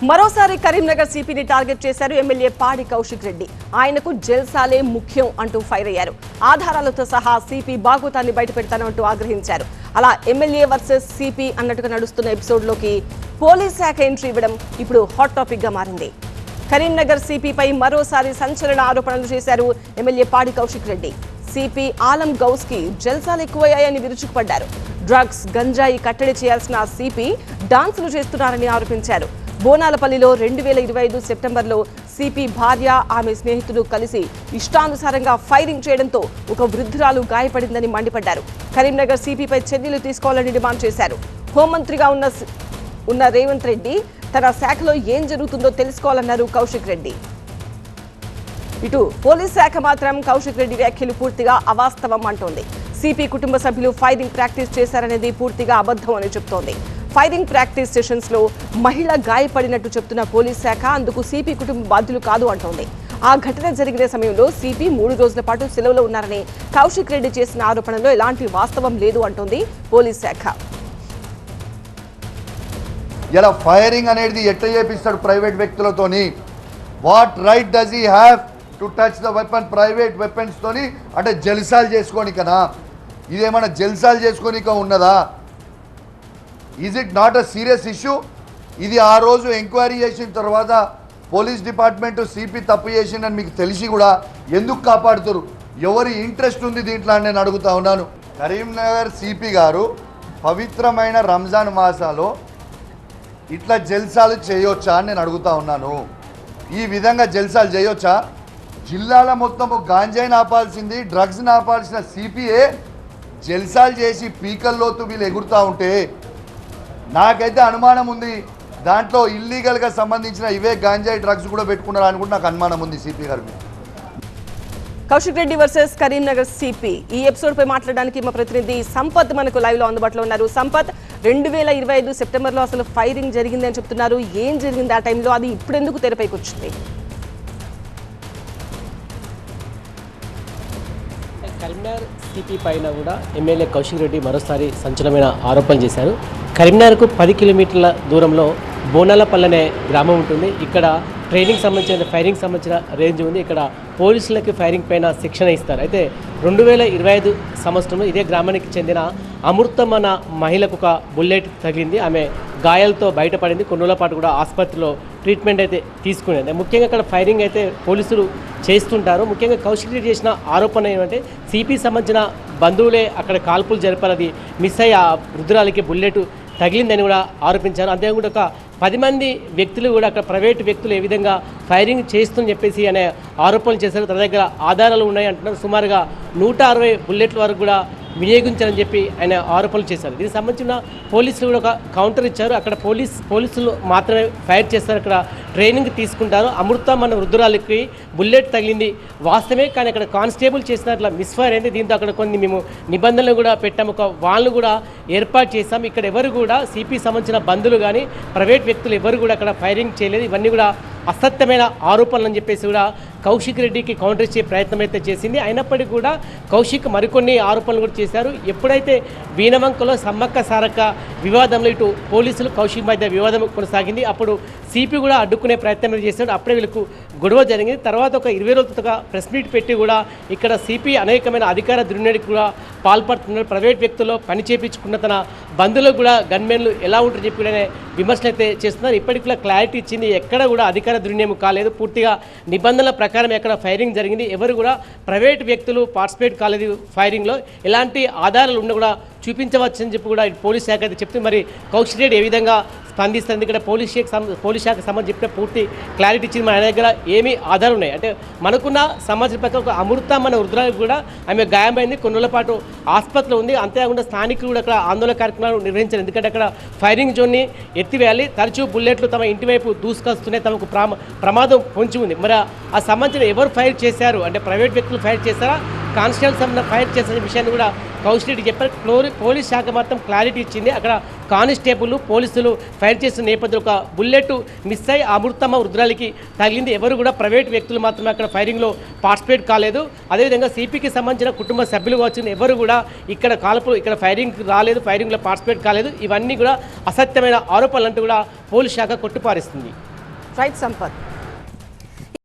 మరోసారి కరీంనగర్ సిపిని టార్గెట్ చేశారు ఎమ్మెల్యే పాడి కౌశిక్ రెడ్డి. ఆయనకు జల్సాలే ముఖ్యం అంటూ ఫైర్ అయ్యారు. ఆధారాలతో సహా సిపి బాగోతాన్ని బయటపెడతానంటూ ఆగ్రహించారు. అలా ఎమ్మెల్యే వర్సెస్ సిపి అన్నట్టుగా నడుస్తున్న ఎపిసోడ్లోకి పోలీస్ శాఖ ఎంట్రీ ఇవ్వడం ఇప్పుడు హాట్ టాపిక్ గా మారింది. కరీంనగర్ సిపిపై మరోసారి సంచలన ఆరోపణలు చేశారు ఎమ్మెల్యే పాడి కౌశిక్ రెడ్డి. సిపి ఆలం గౌస్ కి జల్సాలు ఎక్కువయ్యాయని విరుచుకుపడ్డారు. డ్రగ్స్, గంజాయి కట్టడి చేయాల్సిన సిపి డాన్సులు చేస్తున్నారని ఆరోపించారు. బోనాలపల్లిలో 2025 సెప్టెంబర్లో సిపి భార్య, ఆమె స్నేహితులు కలిసి ఇష్టానుసారంగా ఫైరింగ్ చేయడంతో ఒక వృద్ధురాలు గాయపడిందని మండిపడ్డారు. కరీంనగర్ సిపిపై చర్యలు తీసుకోవాలని డిమాండ్ చేశారు. హోంమంత్రిగా ఉన్న రేవంత్ రెడ్డి తన శాఖలో ఏం జరుగుతుందో తెలుసుకోవాలన్నారు కౌశిక్ రెడ్డి. ఇటు పోలీస్ శాఖ మాత్రం కౌశిక్ రెడ్డి వ్యాఖ్యలు పూర్తిగా అవాస్తవం అంటోంది. సిపి కుటుంబ సభ్యులు ఫైరింగ్ ప్రాక్టీస్ చేశారనేది పూర్తిగా అబద్ధం అని చెప్తోంది. ఫైరింగ్ ప్రాక్టీస్ సెషన్స్ లో మహిళ గాయపడినట్టు చెప్తున్న పోలీస్ శాఖ అందుకు సిపి కుటుంబ బాధ్యులు కాదు అంటోంది. ఆ ఘటన జరిగిన సమయంలో సిపి 3 రోజుల పాటు సెలవులో ఉన్నారని కౌశిక్ రెడ్డి చేసిన ఆరోపణలో ఎలాంటి వాస్తవం లేదు అంటోంది పోలీస్ శాఖ. ఇలా ఫైరింగ్ అనేది ఎట్ట చేపిస్తాడు ప్రైవేట్ వ్యక్తులతోని? What right does he have to touch the weapon? Private weapons తోని అంటే జల్సాలు చేసుకోనికనా? ఇదేమన్నా జల్సాలు చేసుకోనిక ఉన్నదా? Is it not a serious issue? ఇది ఆ రోజు ఎంక్వైరీ చేసిన తర్వాత పోలీస్ డిపార్ట్మెంట్ సిపి తప్పు చేసిందని మీకు తెలిసి కూడా ఎందుకు కాపాడుతారు? ఎవరి ఇంట్రెస్ట్ ఉంది దీంట్లో అని నేను అడుగుతా ఉన్నాను. కరీంనగర్ సిపి గారు పవిత్రమైన రంజాన్ మాసాలో ఇట్లా జల్సాలు చేయొచ్చా అని నేను అడుగుతా ఉన్నాను. ఈ విధంగా జల్సాలు చేయొచ్చా? జిల్లాల మొత్తం గాంజాయిని ఆపాల్సింది, డ్రగ్స్ని ఆపాల్సిన సిపిఏ జల్సాలు చేసి పీకల్లోతు వీళ్ళు ఎగురుతూ ఉంటే నాకైతే అనుమానం ఉంది. దాంట్లో ఇల్లీగల్గా సంబంధించిన ఇవే గాంజాయి డ్రగ్స్ కూడా పెట్టుకున్నారు అని కూడా నాకు అనుమానం ఉంది సిపి గారి మీద. కౌశిక్ రెడ్డి వర్సెస్ కరీంనగర్ సిపి ఈ ఎపిసోడ్ పై మాట్లాడడానికి మా ప్రతినిధి సంపత్ మనకు లైవ్ లో అందుబాటులో ఉన్నారు. సంపత్, 2025 సెప్టెంబర్లో అసలు ఫైరింగ్ జరిగింది అని చెప్తున్నారు. ఏం జరిగింది ఆ టైంలో? అది ఇప్పుడు ఎందుకు తెరపైకి వచ్చింది? కరీంనగర్ సిపి పైన కూడా ఎమ్మెల్యే కౌశిక్ రెడ్డి మరోసారి సంచలనమైన ఆరోపణలు చేశారు. కరీంనగర్కు 10 కిలోమీటర్ల దూరంలో బోనాలపల్లి అనే గ్రామం ఉంటుంది. ఇక్కడ ట్రైనింగ్ సంబంధించిన ఫైరింగ్ సంబంధించిన రేంజ్ ఉంది. ఇక్కడ పోలీసులకి ఫైరింగ్ పైన శిక్షణ ఇస్తారు. అయితే 2025 సంవత్సరంలో ఇదే గ్రామానికి చెందిన అమృతం అన్న మహిళకు ఒక బుల్లెట్ తగిలింది. ఆమె గాయాలతో బయటపడింది. కొన్ని రోజుల పాటు కూడా ఆసుపత్రిలో ట్రీట్మెంట్ అయితే తీసుకునేది. ముఖ్యంగా ఇక్కడ ఫైరింగ్ అయితే పోలీసులు చేస్తుంటారు. ముఖ్యంగా కౌశిక్ రెడ్డి చేసిన ఆరోపణ ఏమంటే సిపి సంబంధించిన బంధువులే అక్కడ కాల్పులు జరిపారది మిస్ అయ్యి ఆ వృద్ధురాలికి బుల్లెట్ తగిలిందని కూడా ఆరోపించారు. అంతేకాకుండా ఒక 10 మంది వ్యక్తులు కూడా అక్కడ ప్రైవేటు వ్యక్తులు ఏ విధంగా ఫైరింగ్ చేస్తుందని చెప్పేసి అనే ఆరోపణలు చేశారు. తన దగ్గర ఆధారాలు ఉన్నాయి అంటున్నారు. సుమారుగా 160 బుల్లెట్ల వరకు కూడా వినియోగించారని చెప్పి ఆయన ఆరోపణలు చేశారు. దీనికి సంబంధించిన పోలీసులు కూడా ఒక కౌంటర్ ఇచ్చారు. అక్కడ పోలీసులు మాత్రమే ఫైర్ చేస్తారు. అక్కడ ట్రైనింగ్ తీసుకుంటారు. అమృతం అన్న వృద్ధురాలికి బుల్లెట్ తగిలింది వాస్తవమే, కానీ అక్కడ కానిస్టేబుల్ చేసినట్ల మిస్ఫైర్ అయింది. దీంతో అక్కడ కొన్ని మేము నిబంధనలు కూడా పెట్టాము. ఒక వాళ్ళు కూడా ఏర్పాటు చేశాం. ఇక్కడ ఎవరు కూడా సిపి సంబంధించిన బంధువులు కానీ ప్రైవేట్ వ్యక్తులు ఎవరు కూడా అక్కడ ఫైరింగ్ చేయలేదు. ఇవన్నీ కూడా అసత్యమైన ఆరోపణలు అని చెప్పేసి కూడా కౌశిక్ రెడ్డికి కౌంటర్ ఇచ్చే ప్రయత్నం అయితే చేసింది. అయినప్పటికీ కూడా కౌశిక్ మరికొన్ని ఆరోపణలు కూడా చేశారు. ఎప్పుడైతే వీణవంకలో సమ్మక్క సారక్క వివాదంలో ఇటు పోలీసులు కౌశిక్ మధ్య వివాదం కొనసాగింది. అప్పుడు సిపి కూడా అడ్డుకునే ప్రయత్నం చేశాడు. అప్పుడే వీళ్ళకు గొడవ జరిగింది. తర్వాత ఒక 20 రోజులతో ప్రెస్ మీట్ పెట్టి కూడా ఇక్కడ సిపి అనేకమైన అధికార దుర్వినియోగానికి కూడా పాల్పడుతున్నారు. ప్రైవేట్ వ్యక్తుల్లో పని చేయించుకున్న తన బంధువులకు కూడా గన్మెన్లు ఎలా ఉంటారని చెప్పి విమర్శలు అయితే చేస్తున్నారు. ఇప్పటికి కూడా క్లారిటీ ఇచ్చింది. ఎక్కడ కూడా అధికార దుర్వినియోగం కాలేదు. పూర్తిగా నిబంధనల ప్రకారం ఎక్కడ ఫైరింగ్ జరిగింది. ఎవరు కూడా ప్రైవేట్ వ్యక్తులు పార్టిసిపేట్ కాలేదు ఫైరింగ్లో. ఎలాంటి ఆధారాలు ఉన్నా కూడా చూపించవచ్చని చెప్పి కూడా పోలీస్ శాఖ అయితే చెప్తుంది. మరి కౌశిక్ రెడ్డి ఏ విధంగా స్పందిస్తుంది? ఇక్కడ పోలీస్ శాఖ సంబంధించి చెప్పిన పూర్తి క్లారిటీ ఇచ్చింది. మన దగ్గర ఏమీ ఆధారాలు ఉన్నాయి అంటే మనకున్న సమాచారం ప్రకారం ఒక అమృతం అనే వృద్ధురాలకు కూడా ఆమె గాయమైంది. కొన్ని రోజుల పాటు ఆసుపత్రిలో ఉంది. అంతేకాకుండా స్థానికులు కూడా అక్కడ ఆందోళన కార్యక్రమాలు నిర్వహించారు. ఎందుకంటే అక్కడ ఫైరింగ్ జోన్ని ఎత్తివేయాలి. తరచూ బుల్లెట్లు తమ ఇంటి వైపు దూసుకొస్తున్నాయి. తమకు ప్రమాదం పొంచి ఉంది. మరి ఆ సంబంధించిన ఎవరు ఫైర్ చేశారు అంటే ప్రైవేట్ వ్యక్తులు ఫైర్ చేశారా, కానిస్టేబుల్స్ ఏమన్నా ఫైర్ చేసిన విషయాన్ని కూడా కౌశిక్ రెడ్డి చెప్పారు. పోలీస్ శాఖ మాత్రం క్లారిటీ ఇచ్చింది. అక్కడ కానిస్టేబుల్ పోలీసులు ఫైర్ చేసిన నేపథ్యంలో ఒక బుల్లెట్ మిస్ అయి అమృతమ్మ రుద్రాలికి తగిలింది. ఎవరు కూడా ప్రైవేట్ వ్యక్తులు మాత్రమే అక్కడ ఫైరింగ్లో పార్టిసిపేట్ కాలేదు. అదేవిధంగా సిపికి సంబంధించిన కుటుంబ సభ్యులు వచ్చిన ఎవరు కూడా ఇక్కడ ఫైరింగ్ రాలేదు, ఫైరింగ్లో పార్టిసిపేట్ కాలేదు. ఇవన్నీ కూడా అసత్యమైన ఆరోపణలు అంటూ కూడా పోలీస్ శాఖ కొట్టిపారేస్తుంది. రైట్ సంపత్.